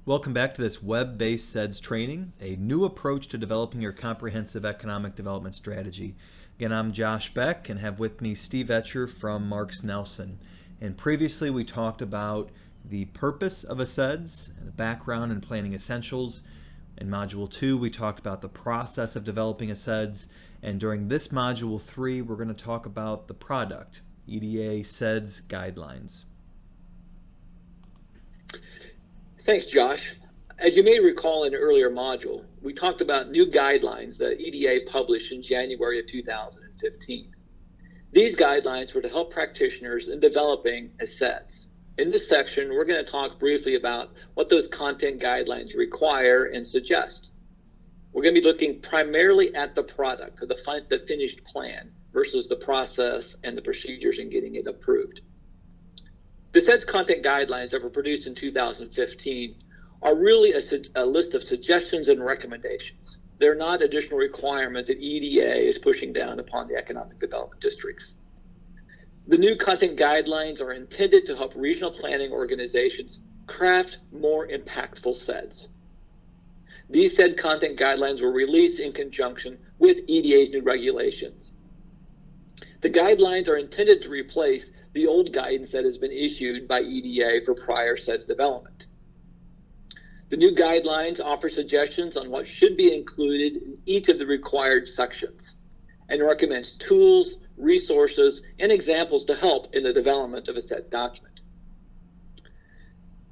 Welcome back to this web-based CEDS training, a new approach to developing your comprehensive economic development strategy. Again, I'm Josh Beck and have with me Steve Etcher from Marks Nelson. And previously we talked about the purpose of a CEDS, the background and planning essentials. In Module 2, we talked about the process of developing a CEDS. And during this Module 3, we're going to talk about the product, EDA CEDS guidelines. Thanks, Josh. As you may recall in an earlier module, we talked about new guidelines that EDA published in January of 2015. These guidelines were to help practitioners in developing a CEDS. In this section, we're going to talk briefly about what those content guidelines require and suggest. We're going to be looking primarily at the product, or the finished plan, versus the process and the procedures in getting it approved. The CEDS content guidelines that were produced in 2015 are really a list of suggestions and recommendations. They're not additional requirements that EDA is pushing down upon the economic development districts. The new content guidelines are intended to help regional planning organizations craft more impactful CEDS. These CED content guidelines were released in conjunction with EDA's new regulations. The guidelines are intended to replace the old guidance that has been issued by EDA for prior CEDS development. The new guidelines offer suggestions on what should be included in each of the required sections and recommends tools, resources, and examples to help in the development of a CEDS document.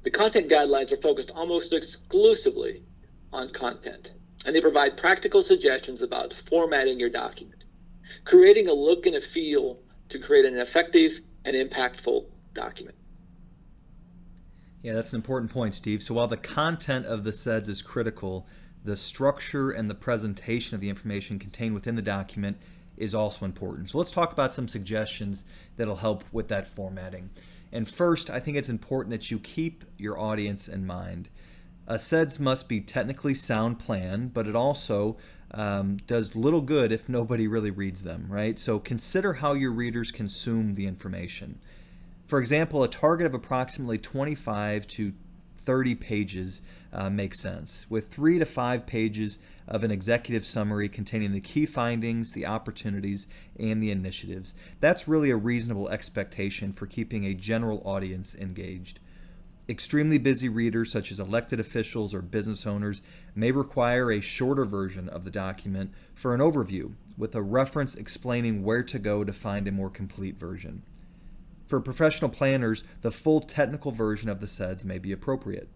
The content guidelines are focused almost exclusively on content, and they provide practical suggestions about formatting your document, creating a look and a feel to create an effective and impactful document. Yeah, that's an important point, Steve. So while the content of the CEDS is critical, the structure and the presentation of the information contained within the document is also important. So let's talk about some suggestions that'll help with that formatting. And first, I think it's important that you keep your audience in mind. A CEDS must be technically sound plan, but it also does little good if nobody really reads them, right? So consider how your readers consume the information. For example, a target of approximately 25 to 30 pages makes sense, with 3 to 5 pages of an executive summary containing the key findings, the opportunities, and the initiatives. That's really a reasonable expectation for keeping a general audience engaged. Extremely busy readers, such as elected officials or business owners, may require a shorter version of the document for an overview, with a reference explaining where to go to find a more complete version. For professional planners, the full technical version of the CEDS may be appropriate.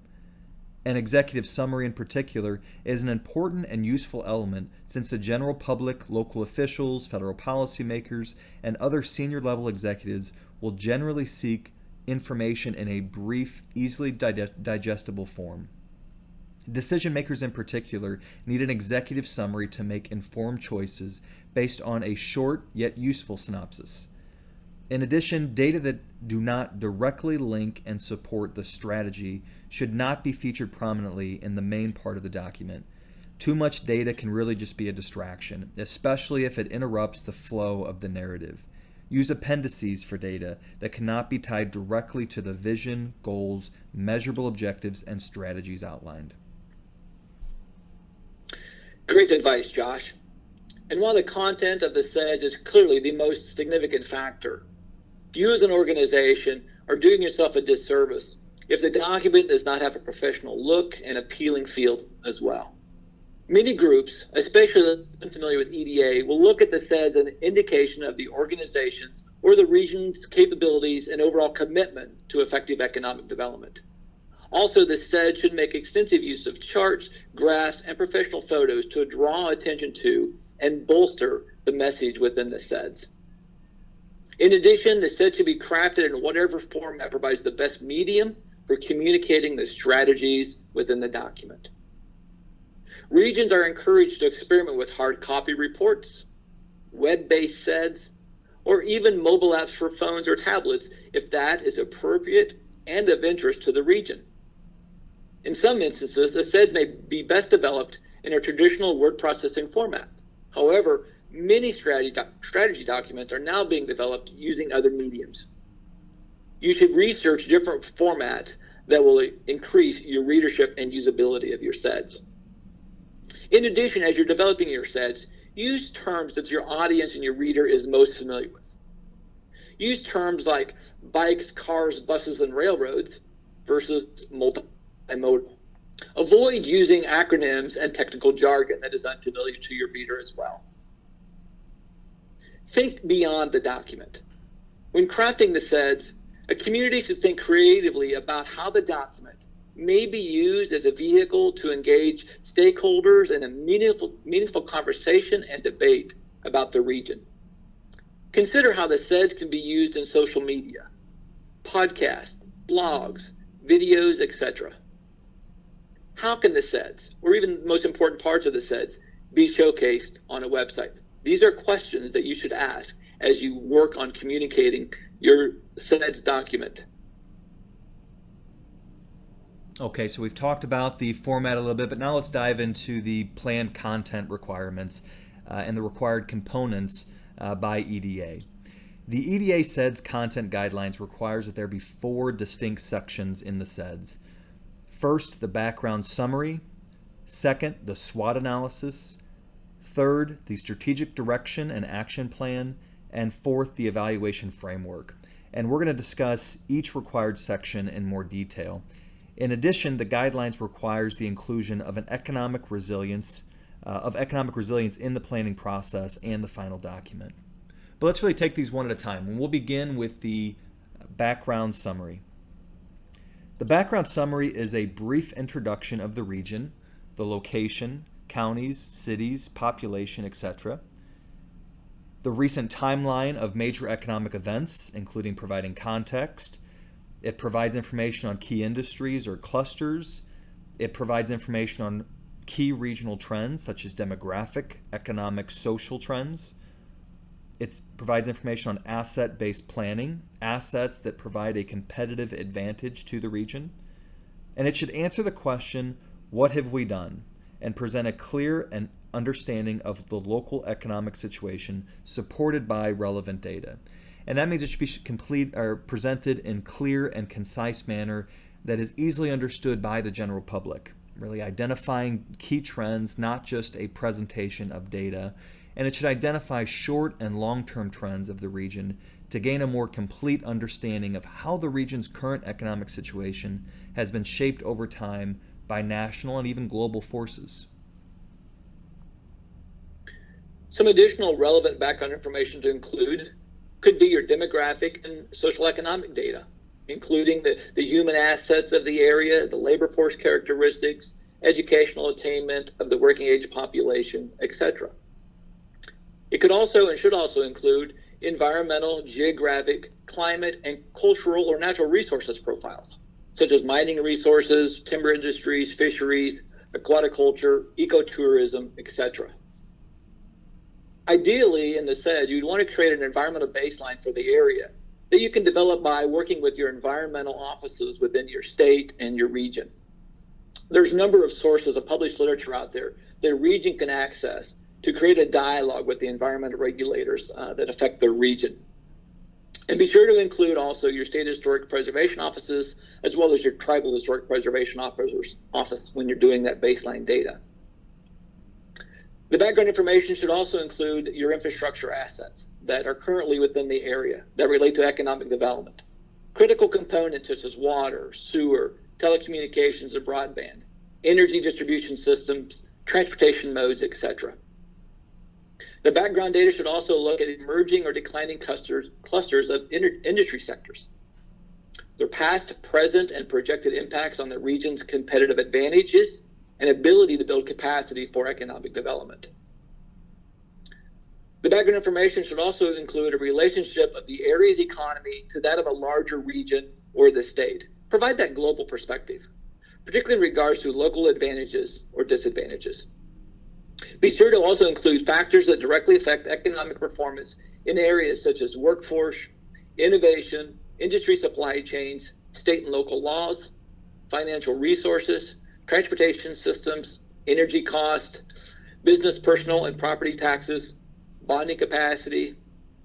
An executive summary in particular is an important and useful element since the general public, local officials, federal policymakers, and other senior level executives will generally seek information in a brief, easily digestible form. Decision makers in particular need an executive summary to make informed choices based on a short yet useful synopsis. In addition, data that do not directly link and support the strategy should not be featured prominently in the main part of the document. Too much data can really just be a distraction, especially if it interrupts the flow of the narrative. Use appendices for data that cannot be tied directly to the vision, goals, measurable objectives, and strategies outlined. Great advice, Josh. And while the content of the CEDS is clearly the most significant factor, you as an organization are doing yourself a disservice if the document does not have a professional look and appealing feel as well. Many groups, especially those unfamiliar with EDA, will look at the CEDS as an indication of the organization's or the region's capabilities and overall commitment to effective economic development. Also, the CEDS should make extensive use of charts, graphs, and professional photos to draw attention to and bolster the message within the CEDS. In addition, the CEDS should be crafted in whatever format provides the best medium for communicating the strategies within the document. Regions are encouraged to experiment with hard copy reports, web-based CEDS, or even mobile apps for phones or tablets if that is appropriate and of interest to the region. In some instances, a CEDS may be best developed in a traditional word processing format. However, many strategy documents are now being developed using other mediums. You should research different formats that will increase your readership and usability of your CEDS. In addition, as you're developing your CEDS, use terms that your audience and your reader is most familiar with. Use terms like bikes, cars, buses, and railroads versus multimodal. Avoid using acronyms and technical jargon that is unfamiliar to your reader as well. Think beyond the document. When crafting the CEDS, a community should think creatively about how the document may be used as a vehicle to engage stakeholders in a meaningful conversation and debate about the region. Consider how the CEDS can be used in social media, podcasts, blogs, videos, etc. How can the CEDS, or even the most important parts of the CEDS, be showcased on a website? These are questions that you should ask as you work on communicating your CEDS document. Okay, so we've talked about the format a little bit, but now let's dive into the planned content requirements and the required components by EDA. The EDA CEDS content guidelines requires that there be 4 distinct sections in the CEDS. First, the background summary. Second, the SWOT analysis. Third, the strategic direction and action plan. And fourth, the evaluation framework. And we're going to discuss each required section in more detail. In addition, the guidelines requires the inclusion of economic resilience in the planning process and the final document. But let's really take these one at a time. And we'll begin with the background summary. The background summary is a brief introduction of the region, the location, counties, cities, population, etc. The recent timeline of major economic events, including providing context. It provides information on key industries or clusters. It provides information on key regional trends such as demographic, economic, social trends. It provides information on asset-based planning, assets that provide a competitive advantage to the region. And it should answer the question, what have we done? And present a clear and understanding of the local economic situation supported by relevant data. And that means it should be presented in clear and concise manner that is easily understood by the general public, really identifying key trends, not just a presentation of data. And it should identify short and long-term trends of the region to gain a more complete understanding of how the region's current economic situation has been shaped over time by national and even global forces. Some additional relevant background information to include could be your demographic and social economic data, including the human assets of the area, the labor force characteristics, educational attainment of the working age population, etc. It could also and should also include environmental, geographic, climate, and cultural or natural resources profiles, such as mining resources, timber industries, fisheries, aquaculture, ecotourism, etc. Ideally, in the CEDS, you'd want to create an environmental baseline for the area that you can develop by working with your environmental offices within your state and your region. There's a number of sources of published literature out there that a region can access to create a dialogue with the environmental regulators that affect their region. And be sure to include also your state historic preservation offices, as well as your tribal historic preservation office when you're doing that baseline data. The background information should also include your infrastructure assets that are currently within the area that relate to economic development. Critical components such as water, sewer, telecommunications and broadband, energy distribution systems, transportation modes, etc. The background data should also look at emerging or declining clusters of industry sectors, their past, present, and projected impacts on the region's competitive advantages and ability to build capacity for economic development. The background information should also include a relationship of the area's economy to that of a larger region or the state. Provide that global perspective, particularly in regards to local advantages or disadvantages. Be sure to also include factors that directly affect economic performance in areas such as workforce, innovation, industry supply chains, state and local laws, financial resources, transportation systems, energy cost, business, personal, and property taxes, bonding capacity,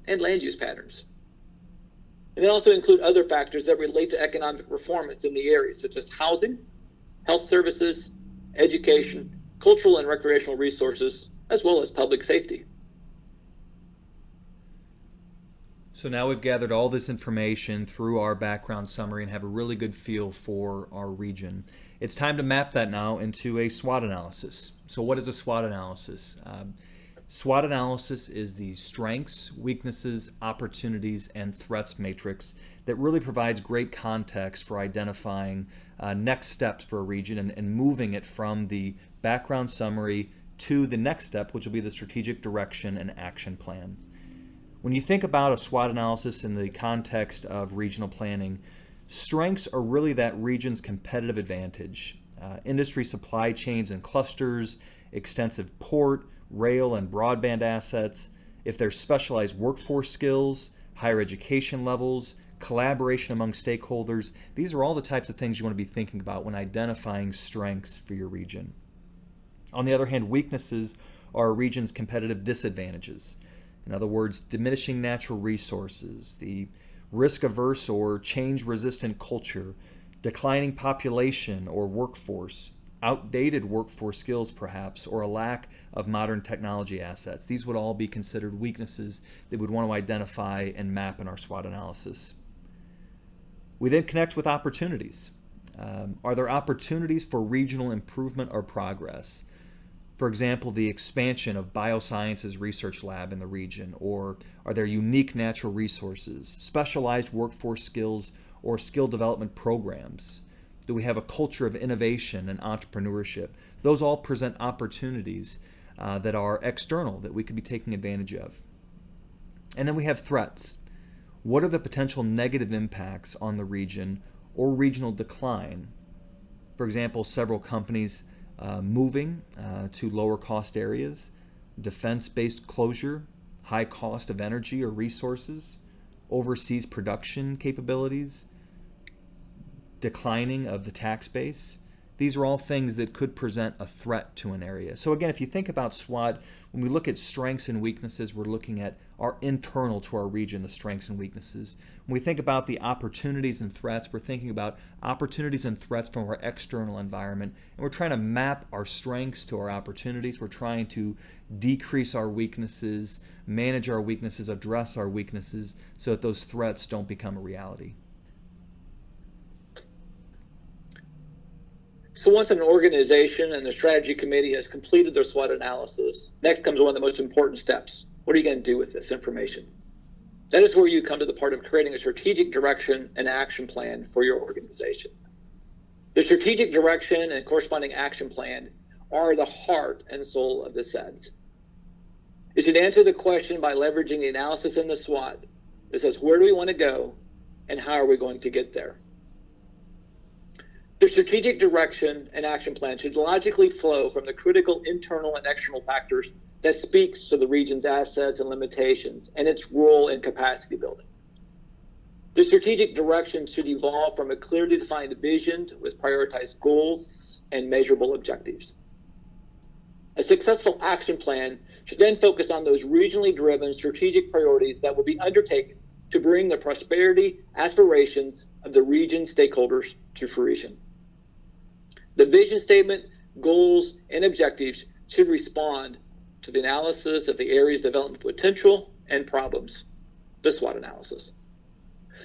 and land use patterns. And they also include other factors that relate to economic performance in the area, such as housing, health services, education, cultural and recreational resources, as well as public safety. So now we've gathered all this information through our background summary and have a really good feel for our region. It's time to map that now into a SWOT analysis. So what is a SWOT analysis? SWOT analysis is the strengths, weaknesses, opportunities, and threats matrix that really provides great context for identifying next steps for a region and moving it from the background summary to the next step, which will be the strategic direction and action plan. When you think about a SWOT analysis in the context of regional planning, strengths are really that region's competitive advantage. Industry supply chains and clusters, extensive port, rail, and broadband assets, if there's specialized workforce skills, higher education levels, collaboration among stakeholders, these are all the types of things you want to be thinking about when identifying strengths for your region. On the other hand, weaknesses are a region's competitive disadvantages. In other words, diminishing natural resources, the risk-averse or change-resistant culture, declining population or workforce, outdated workforce skills perhaps, or a lack of modern technology assets. These would all be considered weaknesses that we'd want to identify and map in our SWOT analysis. We then connect with opportunities. Are there opportunities for regional improvement or progress? For example, the expansion of biosciences research lab in the region, or are there unique natural resources, specialized workforce skills, or skill development programs? Do we have a culture of innovation and entrepreneurship? Those all present opportunities that are external that we could be taking advantage of. And then we have threats. What are the potential negative impacts on the region or regional decline? For example, several companies moving to lower cost areas, defense-based closure, high cost of energy or resources, overseas production capabilities, declining of the tax base. These are all things that could present a threat to an area. So again, if you think about SWOT, when we look at strengths and weaknesses, we're looking at our internal to our region, the strengths and weaknesses. When we think about the opportunities and threats, we're thinking about opportunities and threats from our external environment, and we're trying to map our strengths to our opportunities. We're trying to decrease our weaknesses, manage our weaknesses, address our weaknesses, so that those threats don't become a reality. So once an organization and the strategy committee has completed their SWOT analysis, next comes one of the most important steps. What are you going to do with this information? That is where you come to the part of creating a strategic direction and action plan for your organization. The strategic direction and corresponding action plan are the heart and soul of the CEDS. It should answer the question by leveraging the analysis in the SWOT that says, where do we want to go and how are we going to get there? The strategic direction and action plan should logically flow from the critical internal and external factors that speaks to the region's assets and limitations and its role in capacity building. The strategic direction should evolve from a clearly defined vision with prioritized goals and measurable objectives. A successful action plan should then focus on those regionally driven strategic priorities that will be undertaken to bring the prosperity aspirations of the region stakeholders to fruition. The vision statement, goals, and objectives should respond to the analysis of the area's development potential and problems, the SWOT analysis.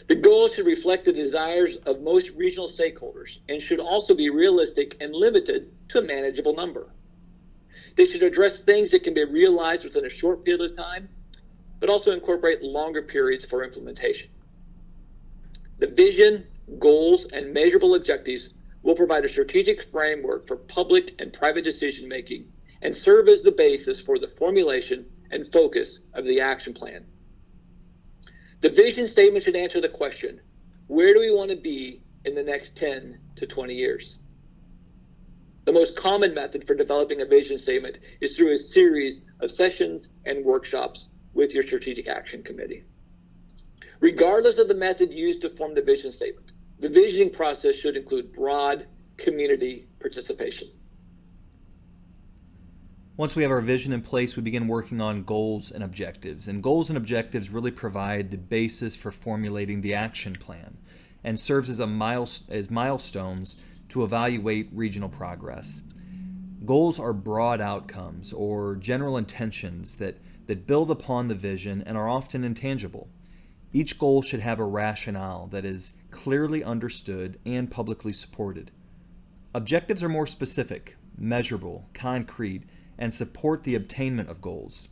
The goals should reflect the desires of most regional stakeholders and should also be realistic and limited to a manageable number. They should address things that can be realized within a short period of time, but also incorporate longer periods for implementation. The vision, goals, and measurable objectives will provide a strategic framework for public and private decision making and serve as the basis for the formulation and focus of the action plan. The vision statement should answer the question, where do we want to be in the next 10 to 20 years? The most common method for developing a vision statement is through a series of sessions and workshops with your strategic action committee. Regardless of the method used to form the vision statement, the visioning process should include broad community participation. Once we have our vision in place, we begin working on goals and objectives. And goals and objectives really provide the basis for formulating the action plan and serves as milestones to evaluate regional progress. Goals are broad outcomes or general intentions that build upon the vision and are often intangible. Each goal should have a rationale that is clearly understood and publicly supported. Objectives are more specific, measurable, concrete, and support the attainment of goals.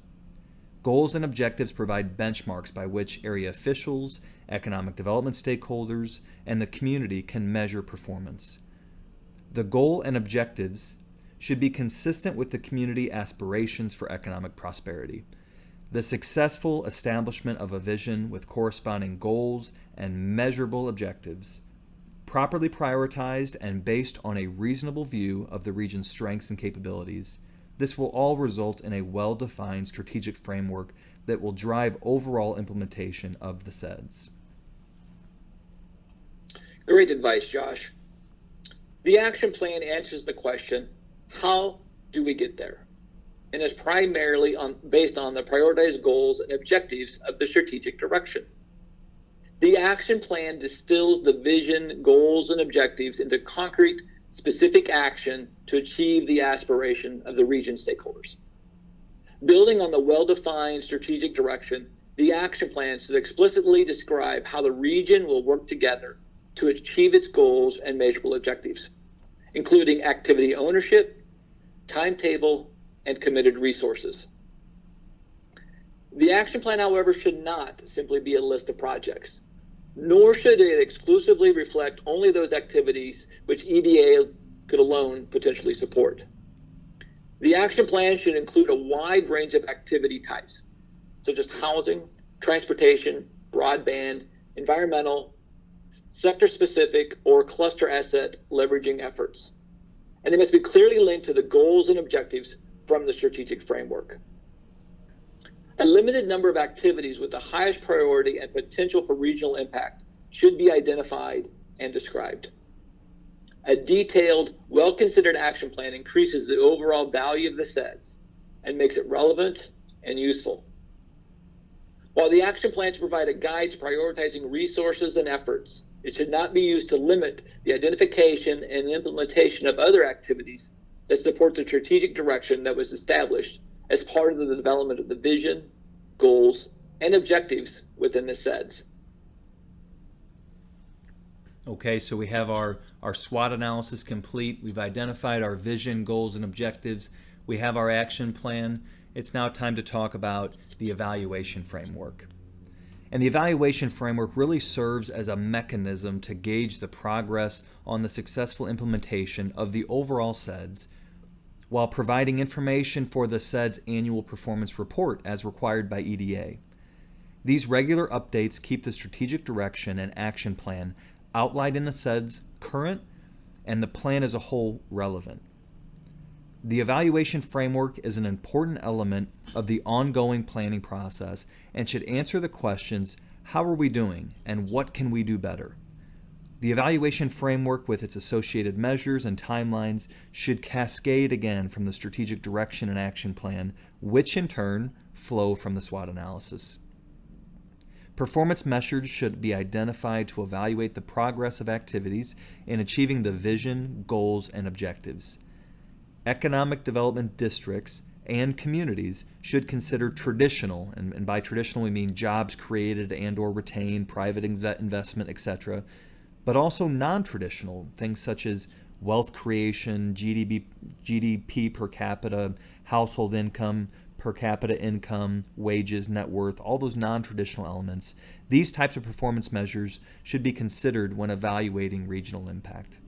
Goals and objectives provide benchmarks by which area officials, economic development stakeholders, and the community can measure performance. The goal and objectives should be consistent with the community aspirations for economic prosperity. The successful establishment of a vision with corresponding goals and measurable objectives, properly prioritized and based on a reasonable view of the region's strengths and capabilities, this will all result in a well-defined strategic framework that will drive overall implementation of the CEDS. Great advice, Josh. The action plan answers the question, how do we get there? And is primarily based on the prioritized goals and objectives of the strategic direction. The action plan distills the vision, goals, and objectives into concrete, specific action to achieve the aspiration of the region stakeholders. Building on the well-defined strategic direction, the action plan should explicitly describe how the region will work together to achieve its goals and measurable objectives, including activity ownership, timetable, and committed resources. The action plan, however, should not simply be a list of projects, nor should it exclusively reflect only those activities which EDA could alone potentially support. The action plan should include a wide range of activity types, such as housing, transportation, broadband, environmental, sector-specific, or cluster asset leveraging efforts. And they must be clearly linked to the goals and objectives from the strategic framework. A limited number of activities with the highest priority and potential for regional impact should be identified and described. A detailed, well-considered action plan increases the overall value of the CEDS and makes it relevant and useful. While the action plans provide a guide to prioritizing resources and efforts, it should not be used to limit the identification and implementation of other activities that support the strategic direction that was established as part of the development of the vision, goals, and objectives within the CEDS. Okay, so we have our SWOT analysis complete. We've identified our vision, goals, and objectives. We have our action plan. It's now time to talk about the evaluation framework. And the evaluation framework really serves as a mechanism to gauge the progress on the successful implementation of the overall CEDS while providing information for the CEDS annual performance report as required by EDA. These regular updates keep the strategic direction and action plan outlined in the CEDS current and the plan as a whole relevant. The evaluation framework is an important element of the ongoing planning process and should answer the questions, how are we doing and what can we do better? The evaluation framework with its associated measures and timelines should cascade again from the strategic direction and action plan, which in turn flow from the SWOT analysis. Performance measures should be identified to evaluate the progress of activities in achieving the vision, goals, and objectives. Economic development districts and communities should consider traditional, and by traditional we mean jobs created and or retained, private investment, etc., but also non-traditional, things such as wealth creation, GDP per capita, household income, per capita income, wages, net worth, all those non-traditional elements. These types of performance measures should be considered when evaluating regional impact.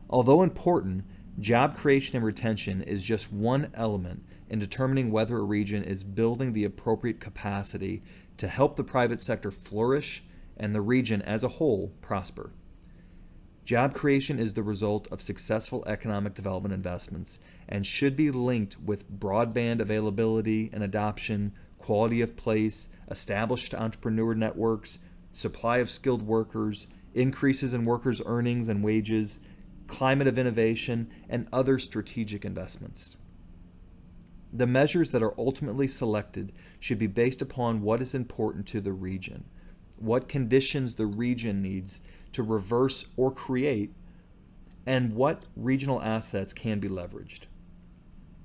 Although important, job creation and retention is just one element in determining whether a region is building the appropriate capacity to help the private sector flourish and the region as a whole prosper. Job creation is the result of successful economic development investments and should be linked with broadband availability and adoption, quality of place, established entrepreneur networks, supply of skilled workers, increases in workers' earnings and wages, climate of innovation, and other strategic investments. The measures that are ultimately selected should be based upon what is important to the region, what conditions the region needs to reverse or create, and what regional assets can be leveraged.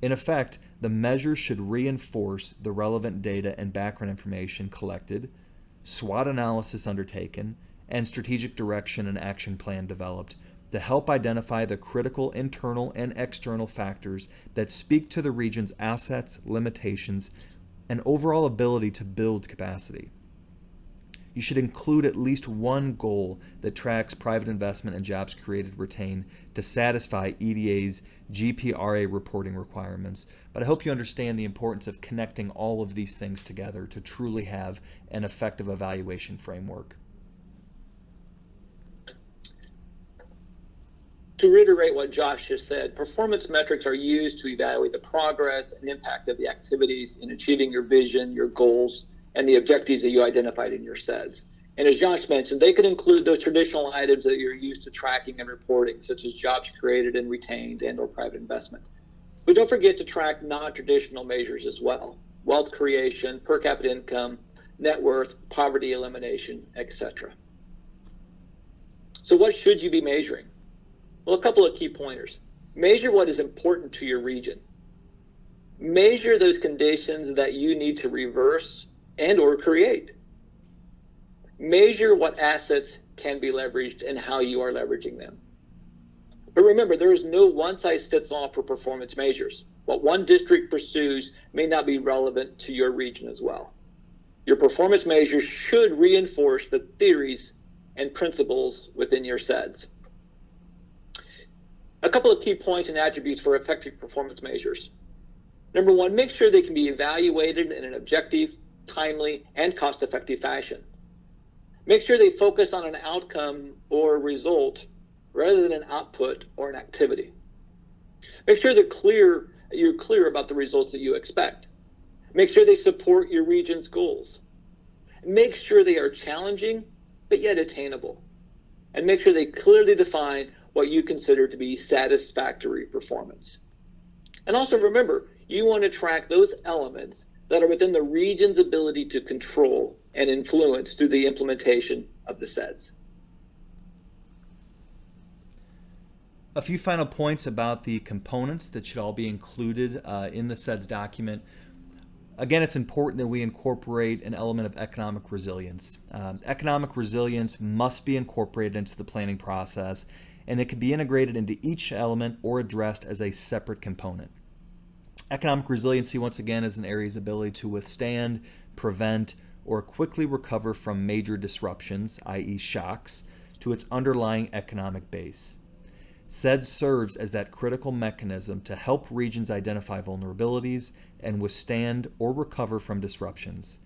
In effect, the measures should reinforce the relevant data and background information collected, SWOT analysis undertaken, and strategic direction and action plan developed to help identify the critical internal and external factors that speak to the region's assets, limitations, and overall ability to build capacity. You should include at least one goal that tracks private investment and jobs created retained to satisfy EDA's GPRA reporting requirements. But I hope you understand the importance of connecting all of these things together to truly have an effective evaluation framework. To reiterate what Josh just said, performance metrics are used to evaluate the progress and impact of the activities in achieving your vision, your goals, and the objectives that you identified in your CEDS. And as Josh mentioned, they could include those traditional items that you're used to tracking and reporting, such as jobs created and retained and/or private investment. But don't forget to track non-traditional measures as well: wealth creation, per capita income, net worth, poverty elimination, etc. So what should you be measuring? Well, a couple of key pointers. Measure what is important to your region. Measure those conditions that you need to reverse and or create. Measure what assets can be leveraged and how you are leveraging them. But remember, there is no one-size-fits-all for performance measures. What one district pursues may not be relevant to your region as well. Your performance measures should reinforce the theories and principles within your CEDS. A couple of key points and attributes for effective performance measures. Number one, make sure they can be evaluated in an objective, timely, and cost-effective fashion. Make sure they focus on an outcome or result rather than an output or an activity. Make sure you're clear about the results that you expect. Make sure they support your region's goals. Make sure they are challenging, but yet attainable. And make sure they clearly define what you consider to be satisfactory performance. And also remember, you want to track those elements that are within the region's ability to control and influence through the implementation of the CEDS. A few final points about the components that should all be included in the CEDS document. Again, it's important that we incorporate an element of economic resilience. Economic resilience must be incorporated into the planning process, and it can be integrated into each element or addressed as a separate component. Economic resiliency, once again, is an area's ability to withstand, prevent, or quickly recover from major disruptions, i.e. shocks, to its underlying economic base. CEDS serves as that critical mechanism to help regions identify vulnerabilities and withstand or recover from disruptions.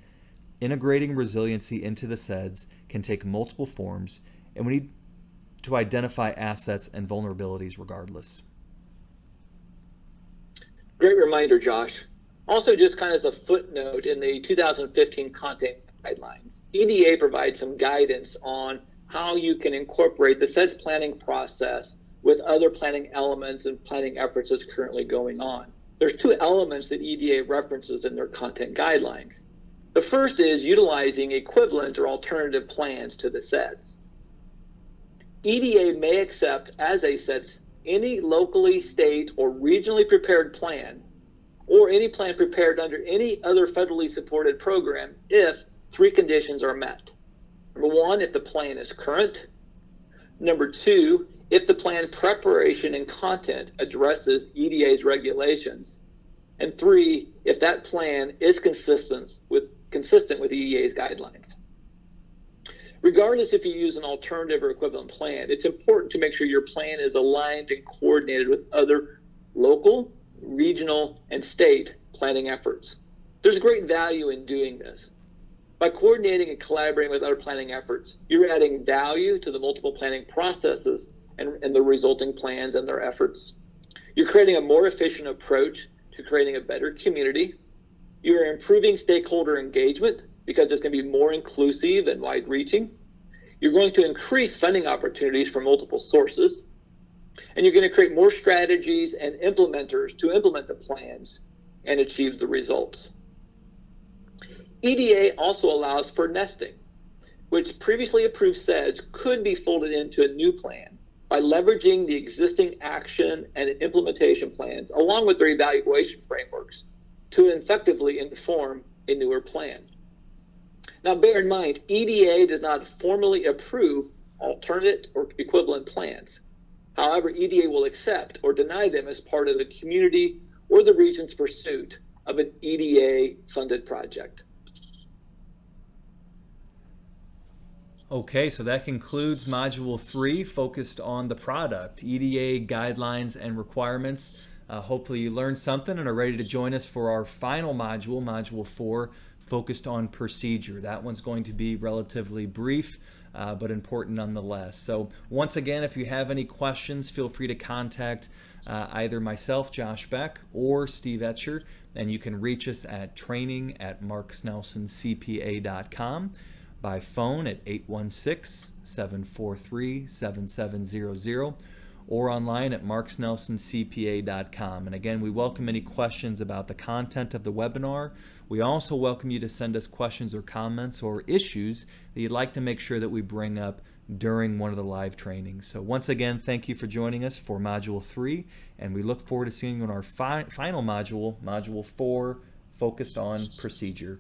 Integrating resiliency into the CEDS can take multiple forms, and we need to identify assets and vulnerabilities regardless. Great reminder, Josh. Also, just kind of as a footnote, in the 2015 content guidelines, EDA provides some guidance on how you can incorporate the CEDS planning process with other planning elements and planning efforts that's currently going on. There's two elements that EDA references in their content guidelines. The first is utilizing equivalent or alternative plans to the CEDS. EDA may accept as a CEDS any locally, state, or regionally prepared plan, or any plan prepared under any other federally supported program if three conditions are met. Number one, if the plan is current. Number two, if the plan preparation and content addresses EDA's regulations. And three, if that plan is consistent with EDA's guidelines. Regardless if you use an alternative or equivalent plan, it's important to make sure your plan is aligned and coordinated with other local, regional, and state planning efforts. There's great value in doing this. By coordinating and collaborating with other planning efforts, you're adding value to the multiple planning processes and the resulting plans and their efforts. You're creating a more efficient approach to creating a better community. You're improving stakeholder engagement because it's going to be more inclusive and wide-reaching. You're going to increase funding opportunities from multiple sources. And you're going to create more strategies and implementers to implement the plans and achieves the results. EDA also allows for nesting, which previously approved CEDS could be folded into a new plan by leveraging the existing action and implementation plans along with their evaluation frameworks to effectively inform a newer plan. Now, bear in mind, EDA does not formally approve alternate or equivalent plans. However, EDA will accept or deny them as part of the community or the region's pursuit of an EDA-funded project. Okay, so that concludes Module 3, focused on the product, EDA guidelines and requirements. Hopefully you learned something and are ready to join us for our final module, Module 4, focused on procedure. That one's going to be relatively brief, but important nonetheless. So once again, if you have any questions, feel free to contact either myself, Josh Beck, or Steve Etcher, and you can reach us at training@marksnelsonCPA.com, by phone at 816-743-7700, or online at marksnelsonCPA.com. And again, we welcome any questions about the content of the webinar. We also welcome you to send us questions or comments or issues that you'd like to make sure that we bring up during one of the live trainings. So once again, thank you for joining us for Module 3, and we look forward to seeing you on our final module, Module 4, focused on procedure.